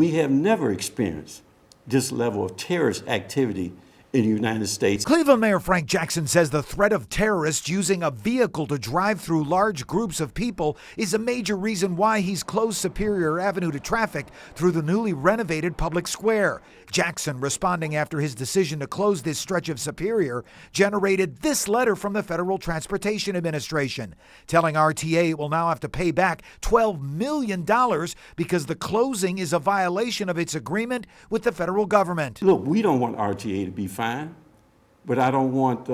We have never experienced this level of terrorist activity in the United States. Cleveland Mayor Frank Jackson says the threat of terrorists using a vehicle to drive through large groups of people is a major reason why he's closed Superior Avenue to traffic through the newly renovated public square. Jackson, responding after his decision to close this stretch of Superior, generated this letter from the Federal Transportation Administration, telling RTA it will now have to pay back $12 million because the closing is a violation of its agreement with the federal government. Look, we don't want RTA to be fined, but I don't want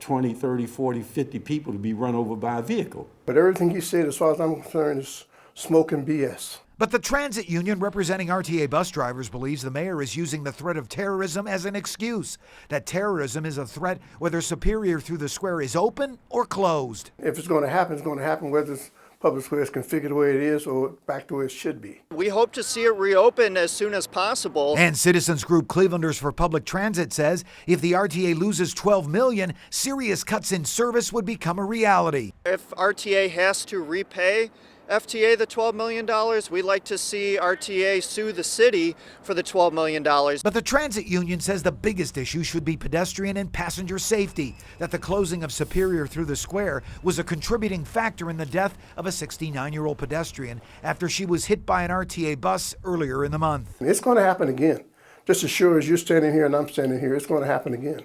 20, 30, 40, 50 people to be run over by a vehicle. But everything he said, as far as I'm concerned, is smoke and BS. But the transit union representing RTA bus drivers believes the mayor is using the threat of terrorism as an excuse. That terrorism is a threat whether Superior through the square is open or closed. If it's going to happen, it's going to happen whether it's public square is configured the way it is or back to where it should be. We hope to see it reopen as soon as possible. And citizens group Clevelanders for Public Transit says if the RTA loses $12 million, serious cuts in service would become a reality. If RTA has to repay FTA the $12 million, we'd like to see RTA sue the city for the $12 million. But the transit union says the biggest issue should be pedestrian and passenger safety, that the closing of Superior through the square was a contributing factor in the death of a 69-year-old pedestrian after she was hit by an RTA bus earlier in the month. It's going to happen again. Just as sure as you're standing here and I'm standing here, it's going to happen again.